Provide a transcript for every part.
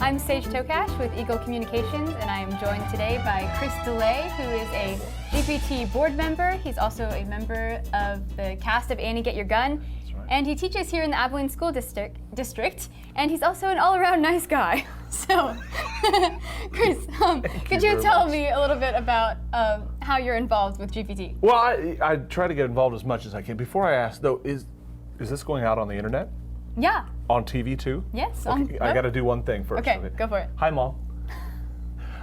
I'm Sage Tokach with Eagle Communications, and I am joined today by Chris DeLay, who is a GPT board member. He's also a member of the cast of Annie, Get Your Gun. That's right. And he teaches here in the Abilene School District, and he's also an all-around nice guy. So, Chris, could you tell me a little bit about how you're involved with GPT? Well, I try to get involved as much as I can. Before I ask, though, is this going out on the internet? Yeah. On TV too? Yes. Okay, I got to do one thing first. Okay, go for it. Hi, Mom.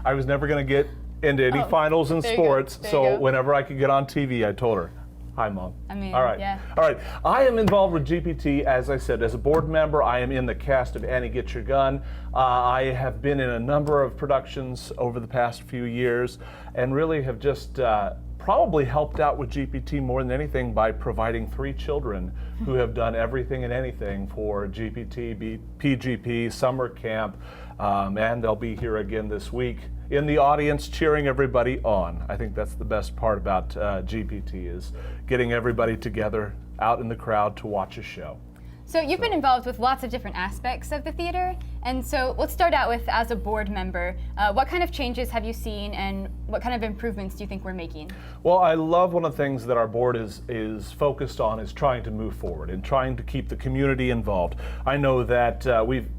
I was never going to get into any finals in there you sports, go. There so you go. whenever I could get on TV, I told her, hi, Mom. I mean, all right. yeah. All right. I am involved with GPT, as I said, as a board member. I am in the cast of Annie, Get Your Gun. I have been in a number of productions over the past few years and really have just probably helped out with GPT more than anything by providing 3 children who have done everything and anything for GPT, PGP, summer camp, and they'll be here again this week in the audience cheering everybody on. I think that's the best part about GPT is getting everybody together out in the crowd to watch a show. So you've been involved with lots of different aspects of the theater, and so let's start out with, as a board member, what kind of changes have you seen and what kind of improvements do you think we're making? Well, I love one of the things that our board is focused on is trying to move forward and trying to keep the community involved. I know that we've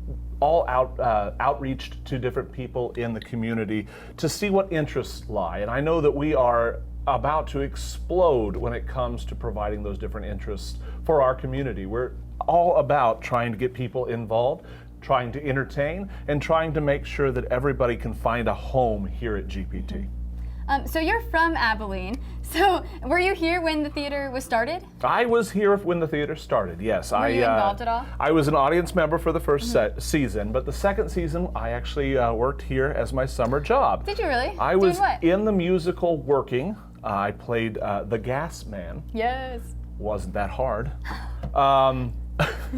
all outreached to different people in the community to see what interests lie, and I know that we are about to explode when it comes to providing those different interests for our community. We're all about trying to get people involved, trying to entertain, and trying to make sure that everybody can find a home here at GPT. So you're from Abilene, so were you here when the theater was started? I was here when the theater started, yes. Were you involved at all? I was an audience member for the first season, but the second season I actually worked here as my summer job. Did you really? I was Doing what? in the musical working. I played the gas man. Yes. Wasn't that hard.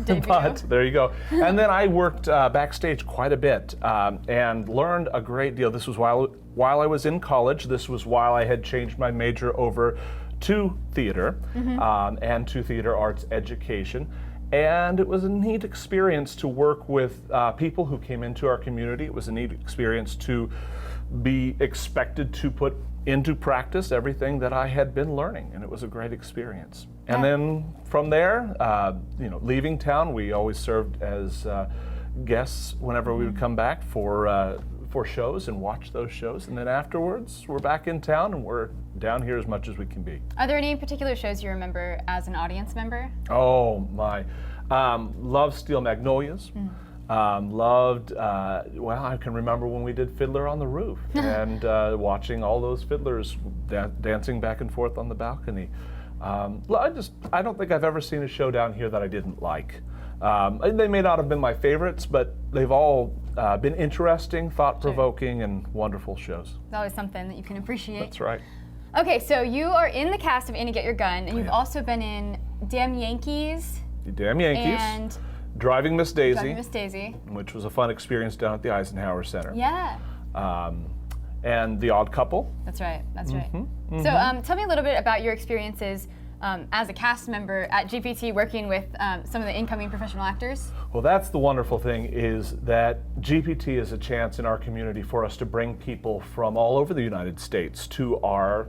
Debut. But there you go. And then I worked backstage quite a bit and learned a great deal. This was while I was in college. This was while I had changed my major over to theater and to theater arts education. And it was a neat experience to work with people who came into our community. It was a neat experience to be expected to put into practice everything that I had been learning, and it was a great experience. And then from there, leaving town, we always served as guests whenever we would come back for shows and watch those shows. And then afterwards, we're back in town and we're down here as much as we can be. Are there any particular shows you remember as an audience member? Oh my, love Steel Magnolias. Loved, I can remember when we did Fiddler on the Roof and watching all those fiddlers dancing back and forth on the balcony. I don't think I've ever seen a show down here that I didn't like. They may not have been my favorites, but they've all been interesting, thought-provoking, and wonderful shows. It's always something that you can appreciate. That's right. Okay, so you are in the cast of Annie, Get Your Gun, and you've also been in Damn Yankees. Damn Yankees. And Driving Miss Daisy. Driving Miss Daisy. Which was a fun experience down at the Eisenhower Center. Yeah. And The Odd Couple. That's right, that's right. So tell me a little bit about your experiences as a cast member at GPT working with some of the incoming professional actors. Well, that's the wonderful thing is that GPT is a chance in our community for us to bring people from all over the United States to our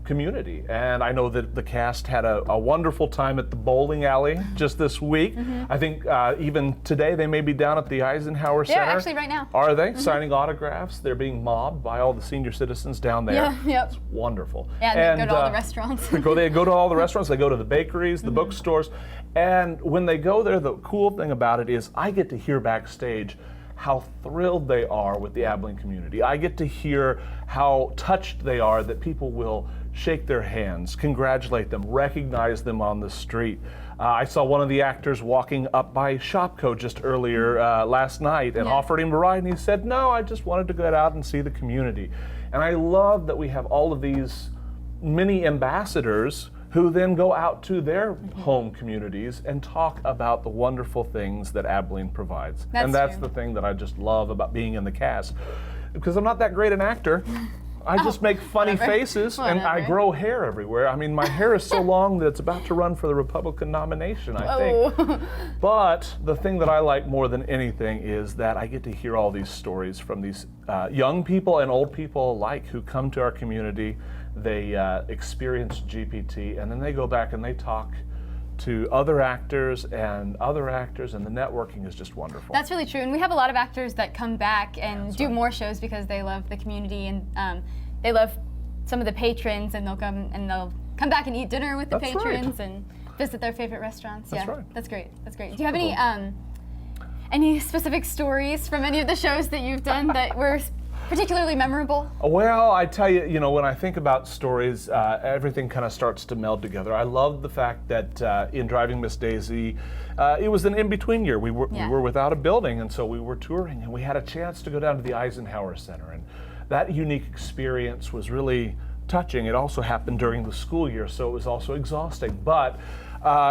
community. And I know that the cast had a wonderful time at the bowling alley just this week. I think even today they may be down at the Eisenhower Center. Yeah, actually right now. Are they? Signing autographs. They're being mobbed by all the senior citizens down there. Yeah, yep. It's wonderful. Yeah, and they go to all the restaurants. They go to all the restaurants, they go to the bakeries, the bookstores. And when they go there, the cool thing about it is I get to hear backstage how thrilled they are with the Abilene community. I get to hear how touched they are that people will shake their hands, congratulate them, recognize them on the street. I saw one of the actors walking up by Shopko just earlier last night and offered him a ride, and he said, no, I just wanted to get out and see the community. And I love that we have all of these mini ambassadors who then go out to their home communities and talk about the wonderful things that Abilene provides. That's the thing that I just love about being in the cast. Because I'm not that great an actor, I just make funny faces, and I grow hair everywhere. I mean, my hair is so long that it's about to run for the Republican nomination, I think. But the thing that I like more than anything is that I get to hear all these stories from these young people and old people alike who come to our community. They experience GPT, and then they go back and they talk to other actors, and the networking is just wonderful. That's really true, and we have a lot of actors that come back and do more shows because they love the community, and they love some of the patrons, and they'll come back and eat dinner with the patrons and visit their favorite restaurants. That's right. That's great. That's great. Do you have any specific stories from any of the shows that you've done that were particularly memorable? Well, I tell you, when I think about stories, everything kind of starts to meld together. I love the fact that in Driving Miss Daisy, it was an in-between year. We were without a building, and so we were touring, and we had a chance to go down to the Eisenhower Center, and that unique experience was really touching. It also happened during the school year, so it was also exhausting, but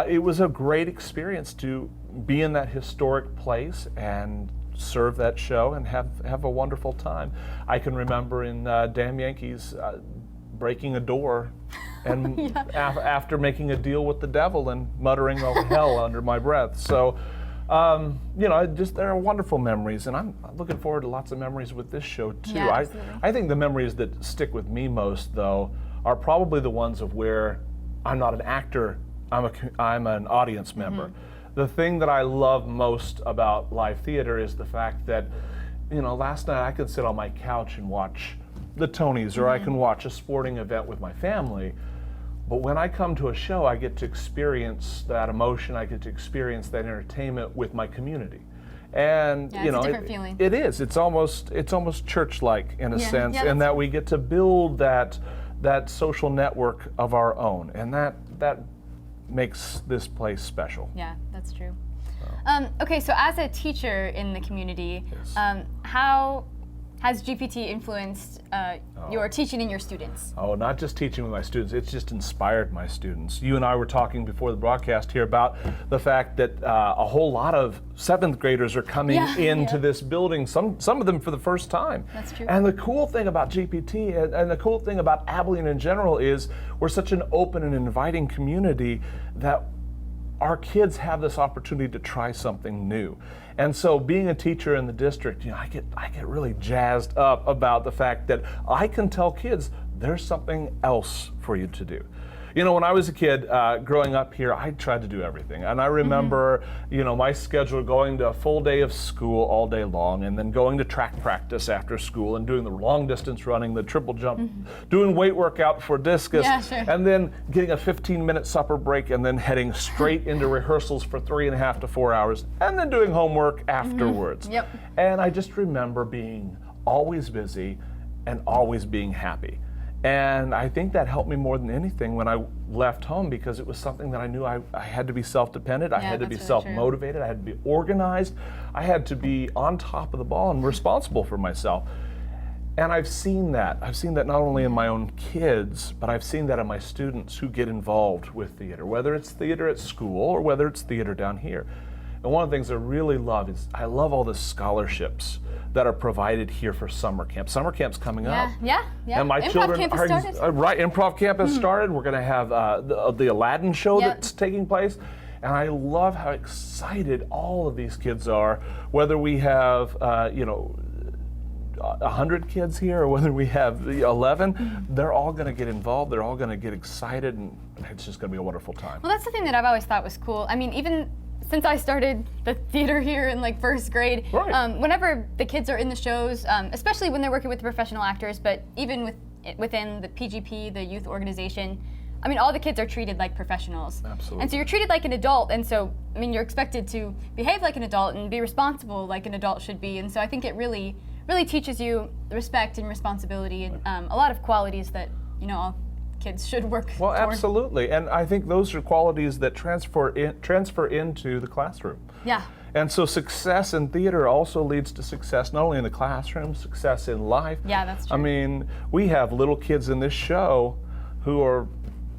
it was a great experience to be in that historic place and serve that show and have a wonderful time. I can remember in Damn Yankees breaking a door and after making a deal with the devil and muttering "oh hell" under my breath. So there are wonderful memories, and I'm looking forward to lots of memories with this show too. Yeah, I think the memories that stick with me most, though, are probably the ones of where I'm not an actor, I'm an audience member. The thing that I love most about live theater is the fact that, last night I could sit on my couch and watch the Tonys, or I can watch a sporting event with my family. But when I come to a show, I get to experience that emotion, I get to experience that entertainment with my community. And it's a different feeling. It is. It's almost church-like in a sense, in that we get to build that social network of our own, and that makes this place special. Yeah, that's true. Okay, so as a teacher in the community, how has GPT influenced your teaching and your students? Oh, not just teaching with my students, it's just inspired my students. You and I were talking before the broadcast here about the fact that a whole lot of 7th graders are coming into this building, some of them for the first time. That's true. And the cool thing about GPT and the cool thing about Abilene in general is we're such an open and inviting community that our kids have this opportunity to try something new. And so being a teacher in the district, I get really jazzed up about the fact that I can tell kids there's something else for you to do. When I was a kid growing up here, I tried to do everything. And I remember, my schedule going to a full day of school all day long, and then going to track practice after school and doing the long distance running, the triple jump, doing weight workout for discus, and then getting a 15-minute supper break, and then heading straight into rehearsals for 3.5 to 4 hours, and then doing homework afterwards. And I just remember being always busy and always being happy. And I think that helped me more than anything when I left home, because it was something that I knew I had to be self-dependent, I had to be self-motivated, I had to be organized, I had to be on top of the ball and responsible for myself. And I've seen that. I've seen that not only in my own kids, but I've seen that in my students who get involved with theater, whether it's theater at school or whether it's theater down here. And one of the things I really love is I love all the scholarships that are provided here for summer camp. Summer camp's coming up. And my children camp has started. Right, improv camp has started. We're going to have the Aladdin show that's taking place. And I love how excited all of these kids are, whether we have 100 kids here or whether we have 11, they're all going to get involved, they're all going to get excited, and it's just going to be a wonderful time. Well, that's the thing that I've always thought was cool. I mean, even since I started the theater here in like first grade, whenever the kids are in the shows, especially when they're working with the professional actors, but even within the PGP, the youth organization, I mean, all the kids are treated like professionals. Absolutely. And so you're treated like an adult, and so, I mean, you're expected to behave like an adult and be responsible like an adult should be. And so I think it really teaches you respect and responsibility and a lot of qualities that, all kids should work Well, toward. Absolutely. And I think those are qualities that transfer into the classroom. Yeah. And so success in theater also leads to success not only in the classroom, success in life. Yeah, that's true. I mean, we have little kids in this show who are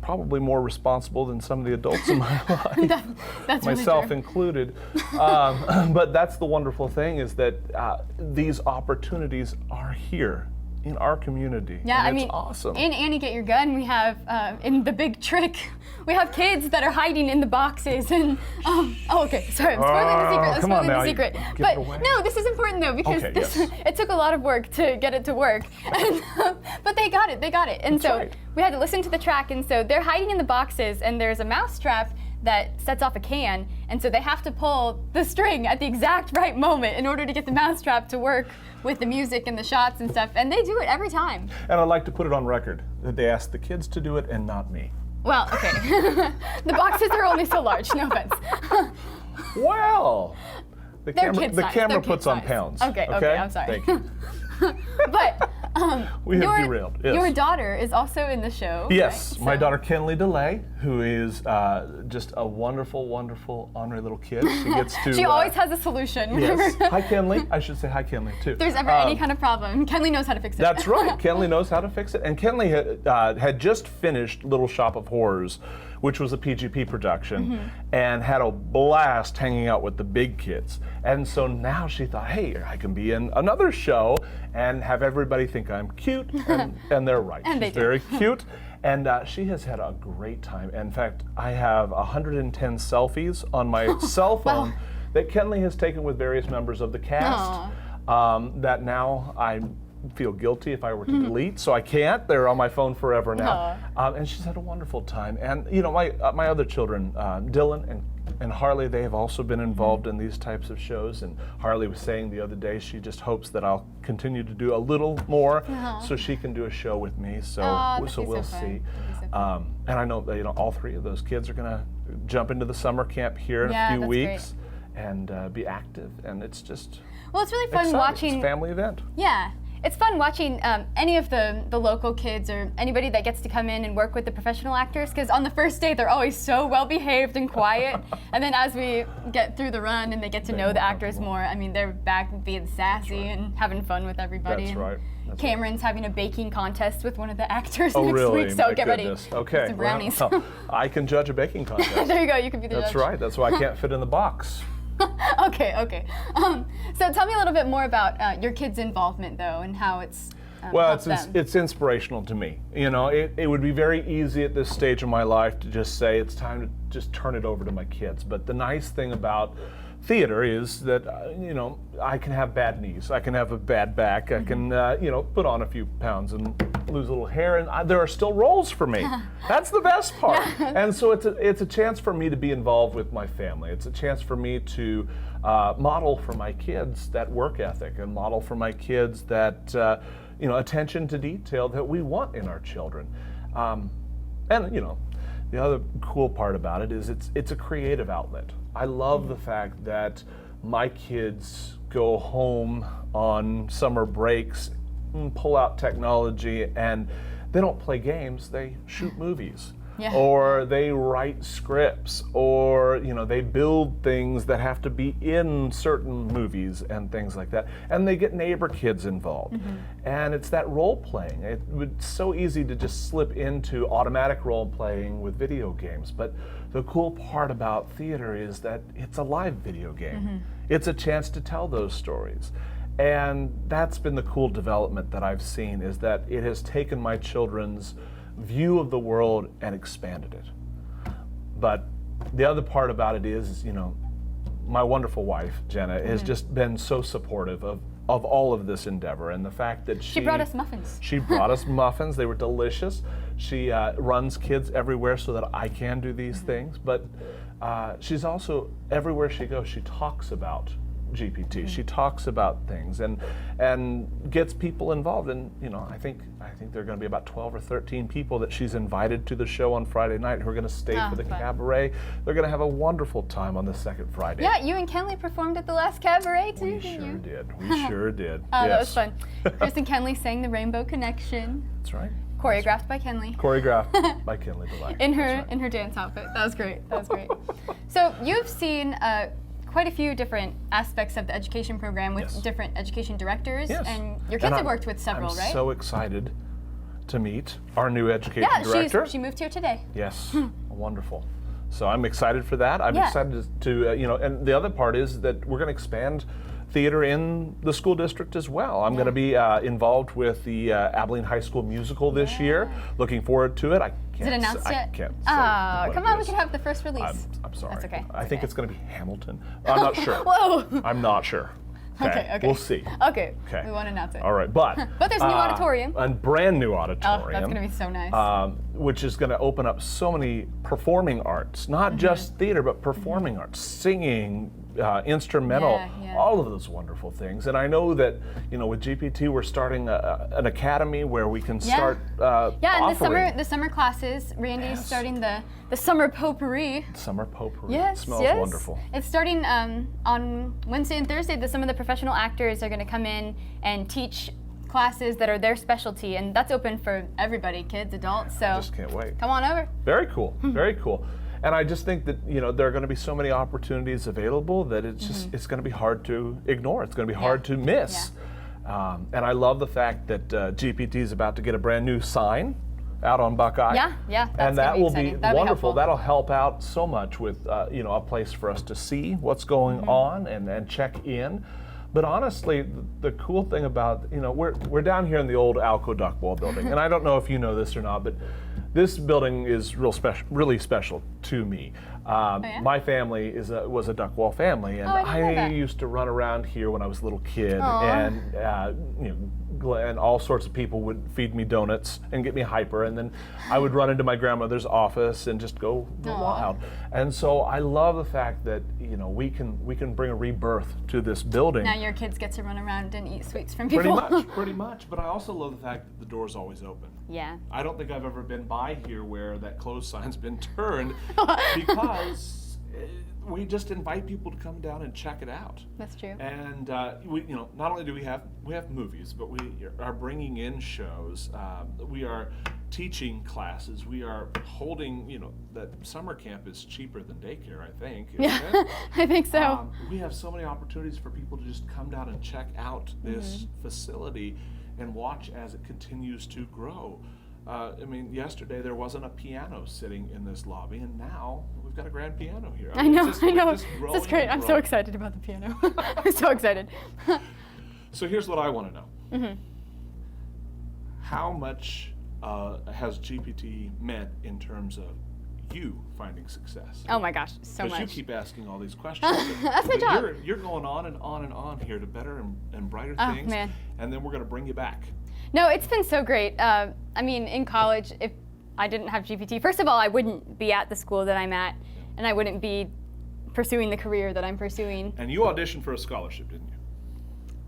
probably more responsible than some of the adults in my life, that's myself really included. But that's the wonderful thing, is that these opportunities are here. in our community. Yeah, and I it's mean, awesome. in Annie Get Your Gun, we have, in The Big Trick, we have kids that are hiding in the boxes and, oh, okay, sorry, I'm spoiling the secret, I'm come on spoiling now, the secret. give But it away. no, this is important though, because Okay, this, yes. it took a lot of work to get it to work. And, but they got it. And That's so right. we had to listen to the track, and so they're hiding in the boxes, and there's a mouse trap that sets off a can, and so they have to pull the string at the exact right moment in order to get the mousetrap to work with the music and the shots and stuff, and they do it every time. And I'd like to put it on record that they asked the kids to do it and not me. Well, okay. The boxes are only so large, no offense. Well, the They're camera, kid the size. camera They're puts kid on size. pounds. Okay, I'm sorry. Thank you. But We have your, derailed, yes. your daughter is also in the show. Yes, right? my So- daughter Kenley DeLay, who is just a wonderful, wonderful, ornery little kid. She gets to. She always has a solution. Whenever Yes. Hi, Kenley. I should say hi, Kenley, too. there's ever any kind of problem, Kenley knows how to fix it. That's right. Kenley knows how to fix it. And Kenley had just finished Little Shop of Horrors, which was a PGP production, and had a blast hanging out with the big kids. And so now she thought, hey, I can be in another show and have everybody think I'm cute, and they're right. And they She's do. very cute. And she has had a great time. In fact, I have 110 selfies on my cell phone that Kenley has taken with various members of the cast. That now I feel guilty if I were to delete, so I can't. They're on my phone forever now. And she's had a wonderful time. And you know, my other children, Dylan and Harley, they have also been involved in these types of shows. And Harley was saying the other day she just hopes that I'll continue to do a little more so she can do a show with me. So that'd so be we'll so fun. see. That'd be so fun. And I know that all three of those kids are gonna jump into the summer camp here in Yeah, a few that's weeks and be active. And it's just Well, it's really fun exciting. watching. It's a family event. Yeah, it's fun watching any of the local kids or anybody that gets to come in and work with the professional actors, because on the first day they're always so well behaved and quiet, and then as we get through the run and they get to know the actors more, I mean, they're back being sassy and having fun with everybody. That's and right. That's Cameron's having a baking contest with one of the actors Oh, next really? week, so My get goodness. ready. Okay. Some brownies. Well, I can judge a baking contest. There you go, you can be the That's judge. right. That's why I can't fit in the box. Okay. So tell me a little bit more about your kids' involvement, though, and how it's Well, helped them. it's inspirational to me. You know, it would be very easy at this stage of my life to just say it's time to just turn it over to my kids. But the nice thing about theater is that, you know, I can have bad knees, I can have a bad back, I can, you know, put on a few pounds and lose a little hair, and there are still roles for me. That's the best part. And so it's a chance for me to be involved with my family. It's a chance for me to model for my kids that work ethic and model for my kids that, you know, attention to detail that we want in our children. And, you know, the other cool part about it is it's a creative outlet. I love the fact that my kids go home on summer breaks and pull out technology, and they don't play games, they shoot movies. Yeah. Or they write scripts, or you know, they build things that have to be in certain movies and things like that. And they get neighbor kids involved. And it's that role playing. It would so easy to just slip into automatic role playing with video games. But the cool part about theater is that it's a live video game. It's a chance to tell those stories. And that's been the cool development that I've seen, is that it has taken my children's view of the world and expanded it. But the other part about it is, you know, my wonderful wife, Jenna, has just been so supportive of all of this endeavor, and the fact that She brought us muffins. She brought us muffins. They were delicious. She runs kids everywhere so that I can do these things, but she's also, everywhere she goes, she talks about GPT. She talks about things and gets people involved. And you know, I think there are going to be about 12 or 13 people that she's invited to the show on Friday night who are going to stay for the fun. cabaret. They're going to have a wonderful time on the second Friday. Yeah, you and Kenley performed at the last cabaret too, We didn't sure you? did. We sure did. Oh, yes. that was fun. Chris and Kenley sang the Rainbow Connection, That's right. choreographed by Kenley. Choreographed by Kenley DeLay. In her That's right. in her dance outfit. That was great. That was great. So you've seen quite a few different aspects of the education program with Yes. different education directors, Yes. and your kids And have worked with several, I'm right? so excited to meet our new education Yeah, director. she moved here today. Yes, wonderful. So I'm excited for that. I'm Yeah. excited to you know, and the other part is that we're going to expand theater in the school district as well. I'm going to be involved with the Abilene High School musical this year. Looking forward to it. Is it announced yet? I can't say Oh, what come it on, we is. can have the first release. I'm sorry. That's okay. I think it's going to be Hamilton. I'm not sure. Whoa. I'm not sure. Okay. We'll see. Okay. Okay. We won't announce it. All right, but there's a new auditorium. A brand new auditorium. Oh, that's going to be so nice. Which is going to open up so many performing arts, not just theater, but performing arts, singing, instrumental, Yeah. all of those wonderful things. And I know that, with GPT, we're starting an academy where we can start and offering. the summer classes. Randy's starting the summer potpourri. Summer potpourri. Yes, It smells yes. wonderful. It's starting on Wednesday and Thursday. Some of the professional actors are going to come in and teach classes that are their specialty, and that's open for everybody, kids, adults. So Just can't wait. come on over. Very cool. Very cool. And I just think that there are going to be so many opportunities available that it's just it's going to be hard to ignore. It's going to be hard to miss. And I love the fact that GPT is about to get a brand new sign out on Buckeye. Yeah, that's and that gonna be will exciting. be That'll be wonderful. helpful. That'll help out so much with a place for us to see what's going on and check in. But honestly, the cool thing about we're down here in the old Alco Duckwall building, and I don't know if you know this or not, but this building is really special to me. My family was a Duckwall family, and I didn't know that. used to run around here when I was a little kid, and and all sorts of people would feed me donuts and get me hyper, and then I would run into my grandmother's office and just go wild. And so I love the fact that we can bring a rebirth to this building. Now your kids get to run around and eat sweets from people. Pretty much. But I also love the fact that the door's always open. Yeah. I don't think I've ever been by here where that closed sign's been turned because we just invite people to come down and check it out. That's true. And we, not only do we have movies, but we are bringing in shows. We are teaching classes. We are holding, that summer camp is cheaper than daycare, I think. Isn't it? I think so. We have so many opportunities for people to just come down and check out this facility and watch as it continues to grow. Yesterday there wasn't a piano sitting in this lobby, and now we've got a grand piano here. I know. It's This is great. I'm so excited about the piano. I'm so excited. So here's what I want to know. How much has GPT meant in terms of you finding success? Oh my gosh, so much. Because you keep asking all these questions. That's my job. You're going on and on and on here to better and brighter Oh, things. man. And then we're going to bring you back. No, it's been so great. In college, if I didn't have GPT, first of all, I wouldn't be at the school that I'm at, and I wouldn't be pursuing the career that I'm pursuing. And you auditioned for a scholarship, didn't you?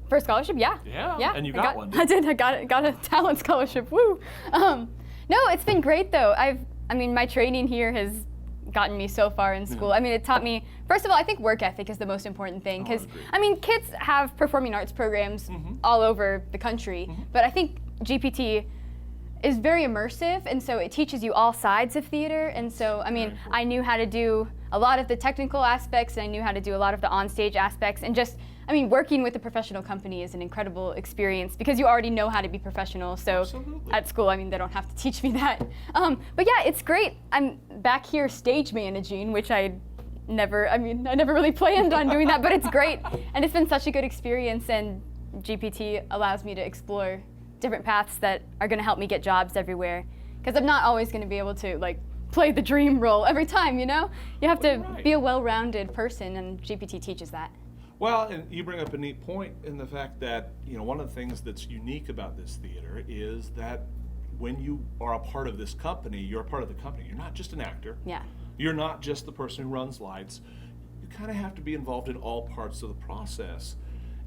For a scholarship, yeah. Yeah, and you got one, I did. I got a talent scholarship. Woo. No, it's been great though. My training here has gotten me so far in school. It taught me, first of all, I think work ethic is the most important thing, because kids have performing arts programs all over the country, but I think GPT is very immersive, and so it teaches you all sides of theater. And so I knew how to do a lot of the technical aspects, and I knew how to do a lot of the onstage aspects, and just working with a professional company is an incredible experience because you already know how to be professional. So Absolutely. at school, they don't have to teach me that. But yeah, it's great. I'm back here stage managing, which I never really planned on doing that, but it's great. And it's been such a good experience, and GPT allows me to explore different paths that are going to help me get jobs everywhere. Because I'm not always going to be able to play the dream role every time, You have to be a well-rounded person, and GPT teaches that. Well, and you bring up a neat point in the fact that, one of the things that's unique about this theater is that when you are a part of this company, you're a part of the company. You're not just an actor. Yeah. You're not just the person who runs lights. You kind of have to be involved in all parts of the process.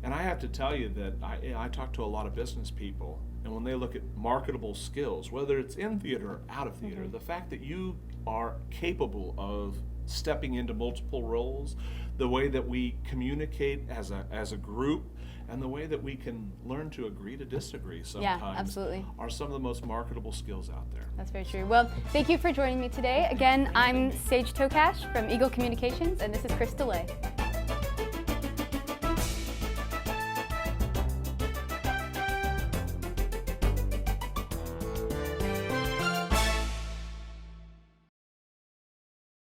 And I have to tell you that I talk to a lot of business people, and when they look at marketable skills, whether it's in theater or out of theater, the fact that you are capable of stepping into multiple roles, the way that we communicate as a group, and the way that we can learn to agree to disagree sometimes absolutely. are some of the most marketable skills out there. That's very true. Well, thank you for joining me today. Again, I'm Sage Tokach from Eagle Communications, and this is Chris DeLay.